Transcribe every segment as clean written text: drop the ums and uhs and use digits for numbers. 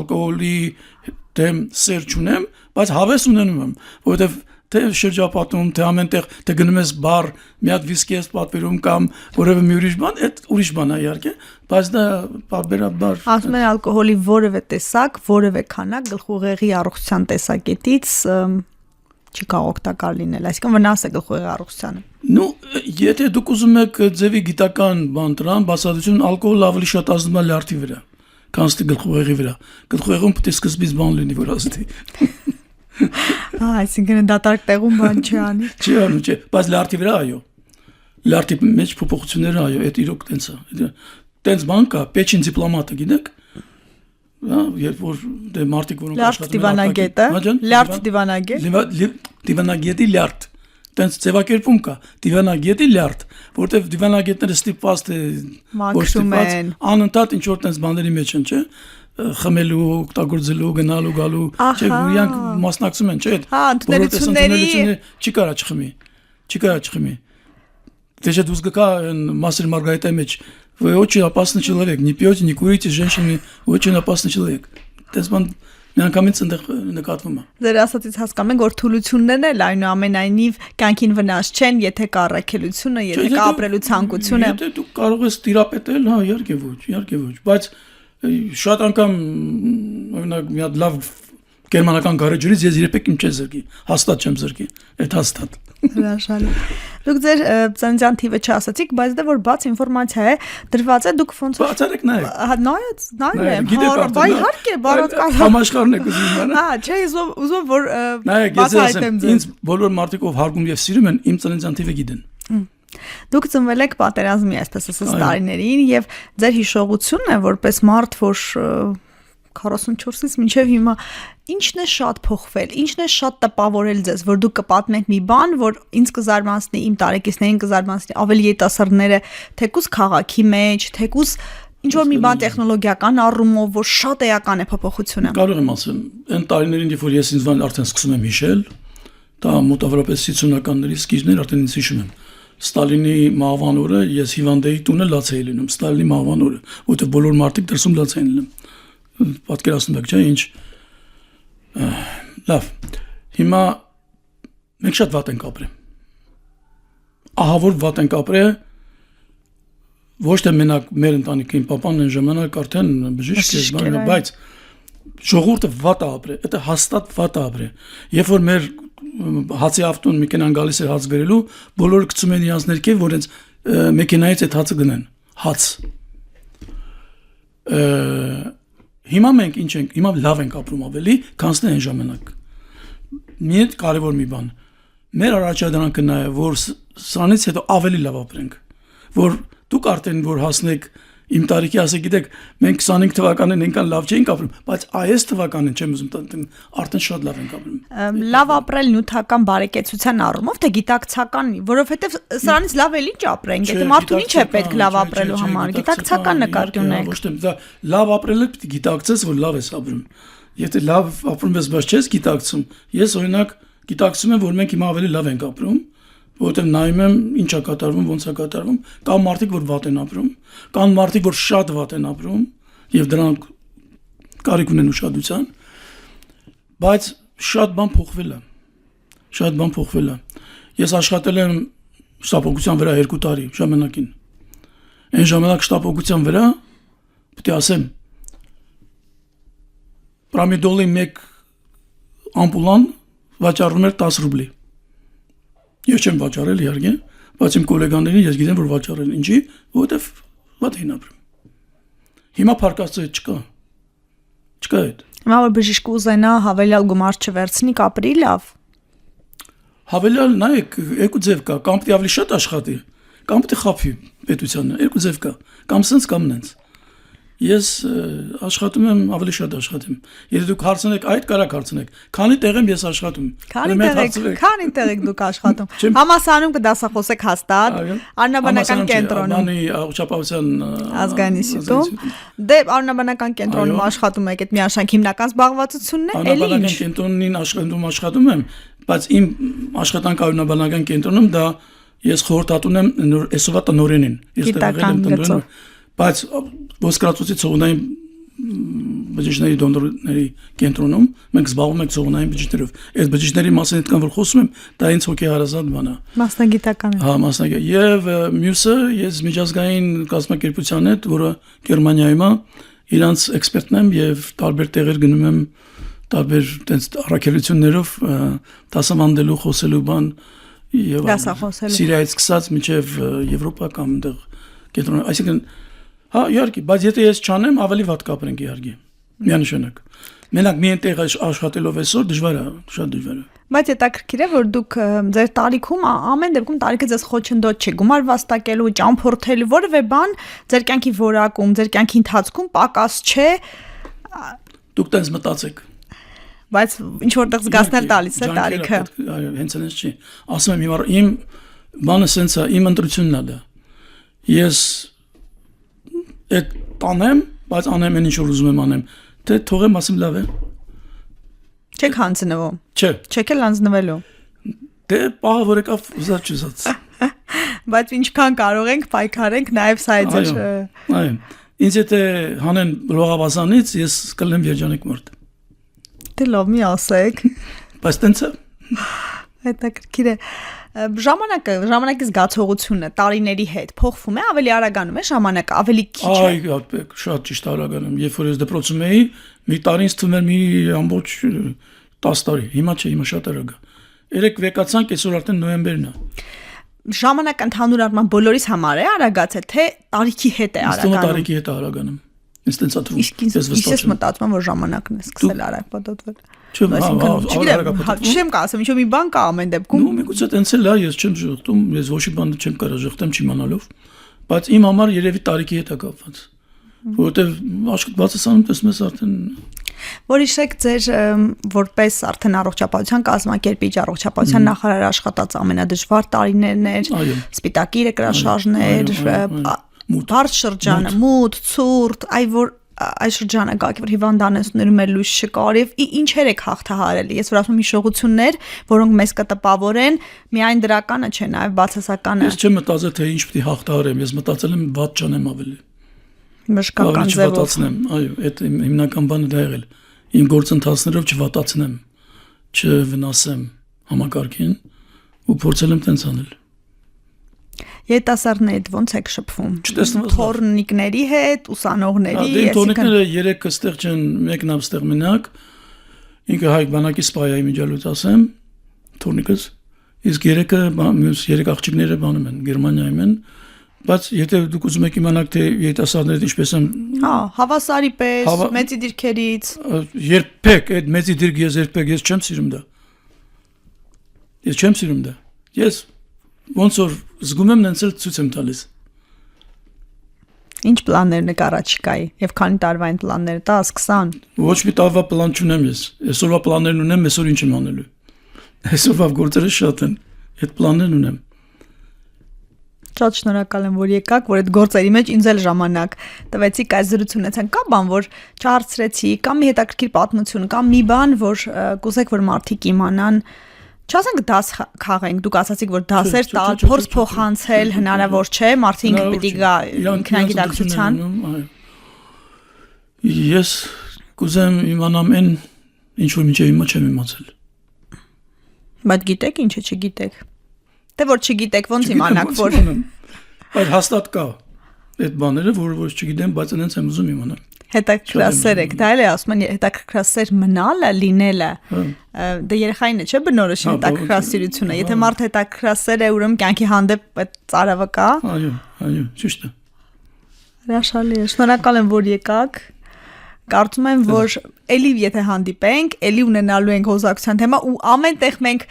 ալկոհոլի դեմ սեր չունեմ, բայց հավես ունենում եմ, որովհետև թե շրջապատում, թե ամենտեղ թե գնում ես բար, մի հատ վիսկի ես պատվիրում կամ որևէ մի ուրիշ բան, այդ ուրիշ բան է իհարկե, բայց դա պարբերաբար ասում են ալկոհոլի որևէ տեսակ, որևէ քանակ գլխուղեղի առողջության տեսակետից չի կարող օգտակար լինել, այսինքն վնաս է գլխուղեղի առողջությանը։ Ну, եթե դուք ուզում եք ձևի գիտական բան դրան, բացատրություն ալկոհոլը ավելի շատ ազդում է լյարդի վրա, քան գլխուղեղի վրա։ Գլխուղեղում պետք է սկզբից բան լինի, որ ազդի։ Այսինքն դատարկ տեղում բան չի անի։ Չի անում, չէ, բայց լյարդի վրա այո։ Լյարդի մեջ փոփոխությունները այո, այդ իրոք տենց է։ Տենց բան կա, Պեչին դիպլոմատը գիտեք։ Երբ որ դե մարդիկ որոնք աշխատում են լյարդ դիվանագետ։ Դիվանագետի լյարդ։ Տենց ձևակերպում կա, դիվանագետի լյարդ, որտեվ դիվանագետները ստիպված թե ոչ ստիպված անընդհատ ինչ որ տենց բաների մեջ են, չէ՞։ Խմելու, օգտագործելու, գնալու, գալու, չէ՞, իրանք մասնակցում են, չէ՞։ Հա, ընդունելությունների չի կարա չխմի։ Չի կարա չխմի։ Դեժե դուս գկա Մասեր Маргарита մեջ, вы очень опасный человек, не пьете, не курите, женщины, вы очень опасный человек. Դες բան միանգամից այնտեղ նկատվում է։ Ձեր ասածից հասկանում ենք, որ թուլություններն էլ այնուամենայնիվ կյանքին վնաս չեն, եթե կա առաքելությունը, եթե կա ապրելու ցանկությունը։ Եթե դու կարող ես տիրապետել, հա, իհարկե ոչ, բայց շատ անգամ օրինակ մի հատ լավ գերմանական գարեջրից ես երբեք իմ չեմ զրկի, հաստատ չեմ զրկի, այդ հաստատ։ Հրաշալի։ Դուք ձեր ծննդյան թիվը չասացիք, բայց դա որ բաց ինֆորմացիա է, դրված է դուք ոնց բացարեք նայեք։ Հա, նայեմ, բա իհարկե, բարոյական։ Համաշխարհն եք ուզում իմանալ։ Հա, չէ, ուզում որ նայեք, ես ասեմ, ինձ բոլոր մարդիկ ով հարգում եւ սիրում են, իմ ծննդյան թիվը գիտեն։ Դուք ծնվել եք պատերազմի այսպես ասած տարիներին եւ ձեր հիշողությունն է որպես մարդ, որ 44-ից մինչև հիմա ինչն է շատ փոխվել, ինչն է շատ տպավորել ձեզ, որ դուք կպատմեք մի բան, որ ինձ կզարմանցնի, իմ տարեկիցներին կզարմանցնի, ավելի երիտասարդները, թեկուզ քաղաքի մեջ, թեկուզ ինչ որ մի բան տեխնոլոգիական առումով, որ շատ էական է փոփոխությունը։ Կարող եմ ասել, այն տարիներին, երբ որ ես ինձ արդեն սկսում եմ հիշել, դա մոտավորապես 50-ականների սկիզբներ արդեն ինձ հիշում եմ։ Ստալինի մահվան օրը ես հիվանդեի տունը լաց էի լինում, Ստալինի մահվան օրը, որտեղ բոլոր մարդիկ դրսում լաց էին լինում։ Պատկերացնում եք, չէ՞, ինչ։ Լավ։ Հիմա մենք շատ վատ ենք ապրել։ Ահա որ վատ ենք ապրել, ոչ թե մենակ մեր ընտանիքին, papan այն ժամանակ արդեն բժիշկ էր, բայց ժողովուրդը վատ է ապրել, դա հաստատ վատ է ապրել։ Երբ որ մեր հացի ավտոն մեքենան գալիս էր հաց բերելու, բոլորը գցում են իրանց ներքև, որ հենց մեքենայից այդ հացը գնեն, հաց։ Հիմա մենք ինչ ենք, հիմա լավ ենք ապրում ավելի, քան այն ժամանակ։ Մի կարևոր մի բան։ Մեր առաջադրանքը նա է, որ սրանից հետո ավելի լավ ապրենք, որ դուք արդեն որ հասնեք իմ տարիքի ասեք, գիտեք, մենք 25 թվականին այնքան լավ չէինք ապրում, բայց այս թվականին չեմ ուզում արդեն շատ լավ ենք ապրում։ Լավ ապրել նյութական բարեկեցության առումով, թե գիտակցական, որովհետև սրանից լավ էլ ինչ ապրենք, եթե մարդուն ինչ է պետք լավ ապրելու համար, գիտակցական նկատի ունեք։ Ոչ թե դա լավ ապրելը պետք է գիտակցես, որ լավ ես ապրում։ Եթե լավ ապրում ես, բայց չես գիտակցում, ես օրինակ գիտակցում եմ, որ մենք հիմա ավելի լավ ենք ապրում, որտեղ նայում եմ ինչ է կատարվում, ոնց է կատարվում, կան մարդիկ, որ վատ են ապրում, կան մարդիկ, որ շատ վատ են ապրում, եւ դրանք կարիք ունեն ուշադրության, բայց շատ բան փոխվել է։ Շատ բան փոխվել է։ Ես աշխատել եմ շտապօգնության վրա 2 տարի ժամանակին։ Այն ժամանակ շտապօգնության վրա, պետք է ասեմ, պրամիդոլի 1 ամպուլան վաճառում էր 10 ռուբլի։ Ես չեմ վաճառել իհարկե, բայց իմ գոլեգաներին ես գիտեմ, որ վաճառել են, ինչի, որովհետև վատ էին ապրում։ Հիմա փարկացը չկա։ Չկա այդ։ Հիմա որ բժիշկը ուզենա հավելյալ գումար չվերցնի, կապրի լավ։ Հավելյալ, նայեք, 2 ձև կա, կամ պետք է ավելի շատ աշխատի, կամ պետք է խափի պետությանը, 2 ձև կա, կամ սենց կամ նենց։ Ես աշխատում եմ, ավելի շատ աշխատում։ Եթե դուք հարցնեք, այդ կարակ հարցնեք, քանի տեղ եմ ես աշխատում։ Քանի տեղ եք դուք աշխատում։ Համալսարանում կդասախոսեք հաստատ, Աննաբանական կենտրոնում։ Անի առողջապահության ազգային ինստիտուտում։ Դե Աննաբանական կենտրոնում աշխատում եք, այդ միաշանք հիմնական զբաղվածությունն է, էլի ինչ։ Աննաբանական կենտրոնին աշխատում եմ, բայց իմ աշխատանքը Աննաբանական կենտրոնում դա ես խորհրդատուն եմ այսօրվա տնօրենին։ Ես տեղել եմ տնօրեն, բայց ոսկրածոցի ցողունային բջիջների դոնորների կենտրոնում մենք զբաղվում ենք ցողունային բջիջներով։ Այդ բջիջների մասին այդքան որ խոսում եմ, դա ինձ հոգեհարազատ բան է։ Մասնագիտական է։ Հա, մասնագետ։ Եվ մյուսը ես միջազգային կազմակերպության հետ, որը Գերմանիայում է, իրանց էքսպերտն եմ եւ տարբեր տեղեր գնում եմ տարբեր տենց առաքելություններով դասավանդելու, խոսելու բան եւ Սիրիայից սկսած մինչեւ Եվրոպա կամ այնտեղ կենտրոն, այսինքն հա իհարկե, բայց եթե ես չանեմ, ավելի վատ կապրենք իհարկե։ Միանշանակ։ Մենակ մի այնտեղ աշխատելով այսօր դժվար է, շատ դժվար է։ Բայց հետաքրքիր է, որ դուք ձեր տարիքում ամեն դեպքում տարիքը ձեզ խոչընդոտ չի, գումար վաստակելու, ճամփորդելու, որևէ բան ձեր կյանքի որակում, ձեր կյանքի ընթացքում պակաս չէ։ Դուք տենց մտածեք։ Բայց ինչ որտեղ զգացնել տալիս է տարիքը։ Այո, հենց այնպես չի։ Ասում եմ հիմա իմ բանը սենց է, իմ ընտրությունն է դա։ Ես այդ տանեմ, բայց անեմ ինչ որ ուզում եմ անեմ։ Թե թողեմ, ասեմ լավ է։ Չեք հանձնվում։ Չէ։ Չեք էլ հանձնվելու։ Դե պահը որ եկավ ուզած չուզած։ Բայց ինչքան կարող ենք պայքարենք նաև սա է ձեր։ Այո։ Ինձ եթե հանեն լողավազանից, ես կլեմ երջանիկ մարդ։ Դե լավ մի ասեք։ Բայց տենց է։ Հետաքրքիր է։ Ժամանակի զգացողությունը տարիների հետ փոխվում է, ավելի արագանում է ժամանակը, ավելի քիչ է։ Այո, շատ ճիշտ արագանում։ Երբ որ ես դպրոցում էի, մի տարին թվում էր մի ամբողջ 10 տարի։ Հիմա չէ, հիմա շատ արագ է։ Երեք վեկացանք, այսօր արդեն նոյեմբերն է։ Ժամանակը ընդհանուր առմամբ բոլորիս համար է արագացել, թե տարիքի հետ է արագանում։ Տարիքի հետ է արագանում։ Ինձ տենց է թվում։ Ես մտածում եմ, որ ժամանակն է սկսել արագ պատոտվել։ Չեմ կասեմ, ինչ-որ մի բան կա ամեն դեպքում։ Ու միգուցե տենց էլ է, ես չեմ ժխտում, ես ոչ մի բան չեմ կարող ժխտեմ չիմանալով, բայց իմ համար երևի տարիքի հետ է կապված, որովհետև աշխատված ես անում, տեսնում ես արդեն որ իշեք ձեր որպես արդեն առողջապահության կազմակերպիչ, առողջապահության նախարար աշխատած ամենադժվար տարիներն էր, սպիտակիրը կրաշարժներ, բարդ շրջանը, մութ, ցուրտ, այս շրջանը գալի որ հիվանդանոցներում էլ լույս չկար եւ ինչեր եք հաղթահարել։ Ես որ ասում եմ հիշողություններ, որոնք մեզ կտպավորեն, միայն դրականը չէ, նաեւ բացասականը։ Ես չեմ մտածել թե ինչ պիտի հաղթահարեմ, ես մտածել եմ վատ ճանեմ ավելի։ Մշկական ձևով։ Այո, այդ հիմնական բանը դա եղել։ Իմ գործընթացներով չվատացնեմ, չվնասեմ համակարգին ու փորձել եմ տենց անել։ Երիտասարդների հետ ոնց եք շփվում։ Թորնիկների հետ, ուսանողների, այսինքն թորնիկները երեքը ստեղ չեն, մեկն ամ ստեղ մենակ։ Ինքը Հայկ բանակի սպայայի միջալուց ասեմ, թորնիկս, իսկ երեքը մյուս երեք աղջիկները բանում են, Գերմանիայում են, բայց եթե դուք ուզում եք իմանալ թե երիտասարդները ինչպես են, հա, հավասարի պես, մեծի դիրքերից, երբեք այդ մեծի դիրք ես չեմ սիրում դա։ Ես չեմ սիրում դա։ Ես ոնց որ զգում եմ նենց էլ ցույց եմ տալիս։ Ինչ պլաններն եք առաջիկայի եւ քանի տարվա են պլանները 10, 20։ Ոչ մի տարվա պլան չունեմ ես։ Այսօրվա պլաններն ունեմ, այսօր ինչ եմ անելու։ Այսօրվա գործերը շատ են։ Այդ պլաններն ունեմ։ Շատ շնորհակալ եմ, որ եկաք, որ այդ գործերի մեջ ինձ էլ ժամանակ տվեցիք այս զրույցը ունեցանք։ Կա բան, որ չհարցրեցի, կամ մի հետաքրքիր պատմություն, կամ մի բան, որ կուզեք, որ մարդիկ իմանան։ Չասենք դաս խաղենք, դուք ասացիք, որ դասեր տալ, փորձ փոխանցել հնարավոր չէ, մարդիկ պիտի գա ինքնագիտակցության։ Ես կուզեմ իմանամ այն, ինչ որ մինչև հիմա չեմ իմացել։ Բայց գիտեք ինչը չգիտեք։ Դե որ չգիտեք, ոնց իմանաք, որ Բայց հաստատ կա այդ բաները, որը ոչ չգիտեմ, բայց այնց եմ ուզում իմանալ։ Հետաքրքրասեր եք, դա էլ է ասում են հետաքրքրասեր մնալը, լինելը։ Դե երեխային է, չէ՞ բնորոշ հետաքրքրասիրությունը։ Եթե մարդ հետաքրքրասեր է, ուրեմն կյանքի հանդեպ այդ ծարավը կա։ Այո, ճիշտ է։ Հրաշալի է։ Շնորհակալ եմ, որ եկաք։ Կարծում եմ, որ էլի եթե հանդիպենք, էլի ունենալու ենք հոզակցության թեմա ու ամենտեղ մենք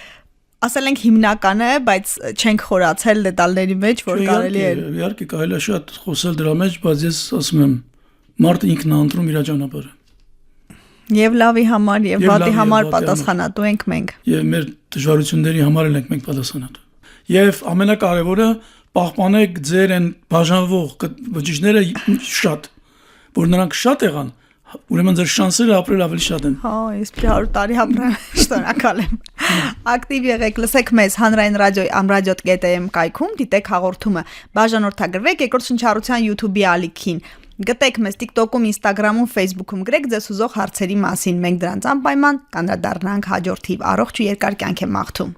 ասել ենք հիմնականը, բայց չենք խորացել դետալների մեջ, որ կարելի է։ Իհարկե կարելի է շատ խոսել դրա մեջ, բայց ես ասում եմ, մարդը ինքն է ընտրում իր ճանապարհը։ Եվ լավի համար, եւ վատի համար պատասխանատու ենք մենք։ Եվ մեր դժվարությունների համար ենք մենք պատասխանատու։ Եվ ամենակարևորը պահպանեք ձեր այն բաժանվող բջիջները շատ, որ նրանք շատ եղան, ուրեմն ձեր շանսերը ապրել ավելի շատ են։ Հա, ես 100 տարի ապրեմ, շնորհակալ եմ։ Ակտիվ եղեք, լսեք մեզ հանրային ռադիոյի amradio.am կայքում, դիտեք հաղորդումը, բաժանորդագրվեք երկրորդ շնչառության YouTube-ի ալիքին։ Գտեք մեզ TikTok-ում, Instagram-ում, Facebook-ում, գրեք ձեզ ուզող հարցերի մասին։ Մենք դրանց անպայման կանդրադառնանք հաջորդիվ։ Առողջ ու երկար կյանք եմ մաղթում։